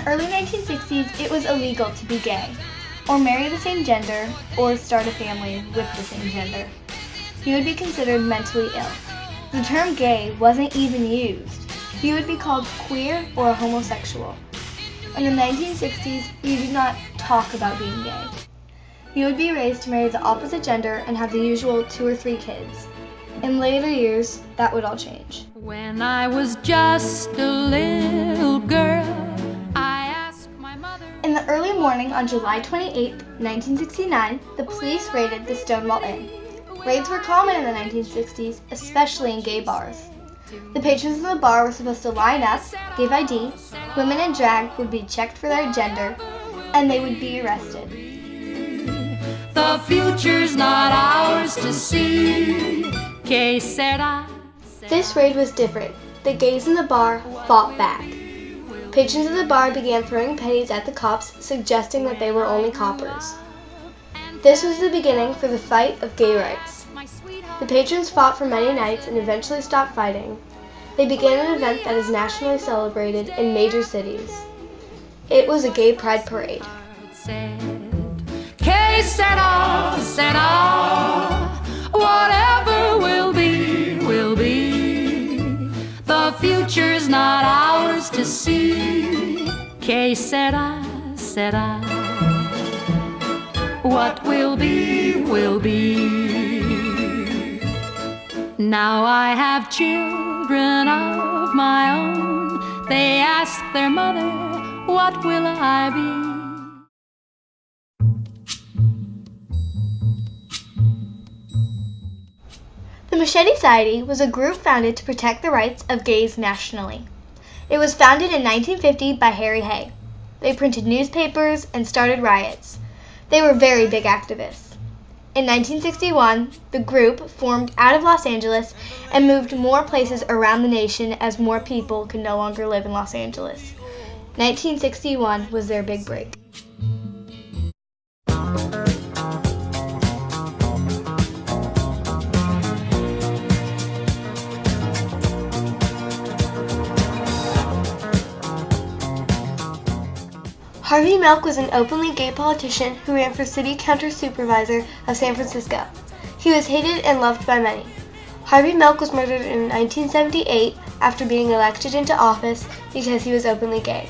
the early 1960s, it was illegal to be gay, or marry the same gender, or start a family with the same gender. You would be considered mentally ill. The term gay wasn't even used. You would be called queer or a homosexual. In the 1960s, you did not talk about being gay. You would be raised to marry the opposite gender and have the usual 2 or 3 kids. In later years, that would all change. When I was just a little girl, I asked my mother. In the early morning on July 28, 1969, the police raided the Stonewall Inn. Raids were common in the 1960s, especially in gay bars. The patrons of the bar were supposed to line up, give ID, women in drag would be checked for their gender, and they would be arrested. The future's not ours to see. Que sera? This raid was different. The gays in the bar fought back. Patrons of the bar began throwing pennies at the cops, suggesting that they were only coppers. This was the beginning for the fight of gay rights. The patrons fought for many nights and eventually stopped fighting. They began an event that is nationally celebrated in major cities. It was a gay pride parade. Que sera, sera. Whatever will be, will be. The future's not ours to see. Que sera, sera. What will be, will be. Now I have children of my own. They ask their mother, what will I be? The Machete Society was a group founded to protect the rights of gays nationally. It was founded in 1950 by Harry Hay. They printed newspapers and started riots. They were very big activists. In 1961, the group formed out of Los Angeles and moved more places around the nation as more people could no longer live in Los Angeles. 1961 was their big break. Harvey Milk was an openly gay politician who ran for city counter-supervisor of San Francisco. He was hated and loved by many. Harvey Milk was murdered in 1978 after being elected into office because he was openly gay.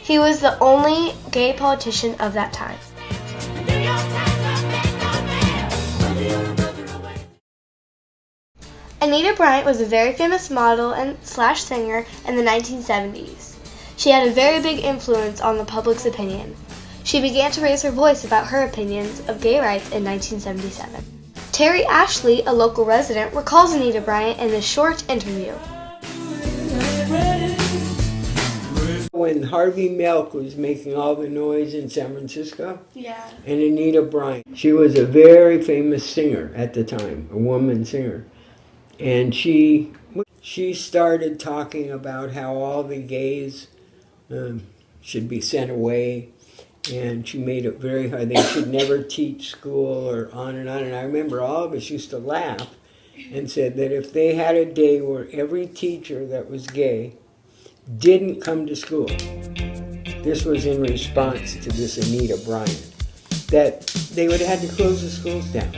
He was the only gay politician of that time. Anita Bryant was a very famous model and singer in the 1970s. She had a very big influence on the public's opinion. She began to raise her voice about her opinions of gay rights in 1977. Terry Ashley, a local resident, recalls Anita Bryant in this short interview. When Harvey Milk was making all the noise in San Francisco, and Anita Bryant, she was a very famous singer at the time, a woman singer, and she started talking about how all the gays should be sent away, and she made it very hard. They should never teach school, or on. And I remember all of us used to laugh and said that if they had a day where every teacher that was gay didn't come to school, this was in response to this Anita Bryant, that they would have had to close the schools down.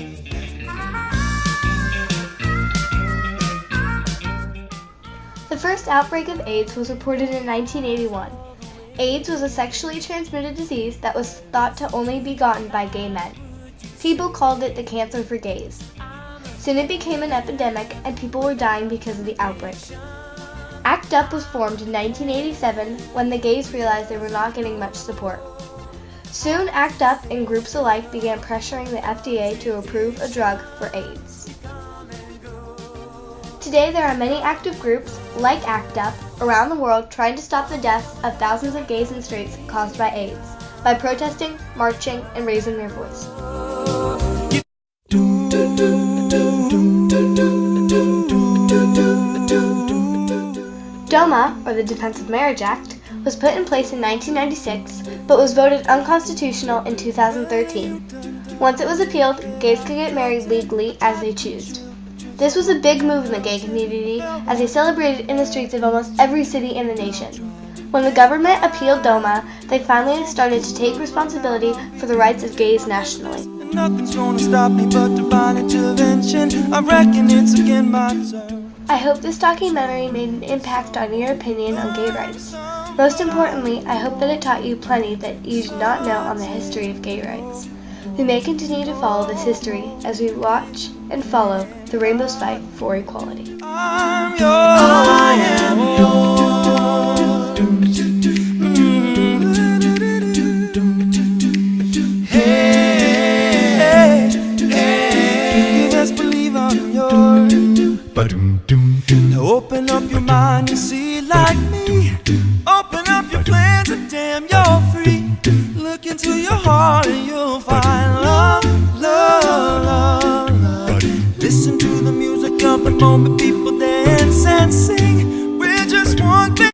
The first outbreak of AIDS was reported in 1981. AIDS was a sexually transmitted disease that was thought to only be gotten by gay men. People called it the cancer for gays. Soon it became an epidemic and people were dying because of the outbreak. ACT UP was formed in 1987 when the gays realized they were not getting much support. Soon ACT UP and groups alike began pressuring the FDA to approve a drug for AIDS. Today there are many active groups, like ACT UP, around the world trying to stop the deaths of thousands of gays in streets caused by AIDS, by protesting, marching, and raising their voice. DOMA, or the Defense of Marriage Act, was put in place in 1996, but was voted unconstitutional in 2013. Once it was appealed, gays could get married legally as they choose. This was a big move in the gay community, as they celebrated in the streets of almost every city in the nation. When the government appealed DOMA, they finally started to take responsibility for the rights of gays nationally. Nothing's gonna stop me but divine intervention. I reckon it's again my turn. I hope this documentary made an impact on your opinion on gay rights. Most importantly, I hope that it taught you plenty that you did not know on the history of gay rights. We may continue to follow this history as we watch and follow the rainbow's fight for equality. I'm yours. I am yours. Hey, hey, you best believe I'm yours. Now open up your mind and see like me. Open up your plans and damn, you're free. Look into your heart and you'll find love, love, love, love. Listen to the music of the moment, people dance and sing. We're just one thing.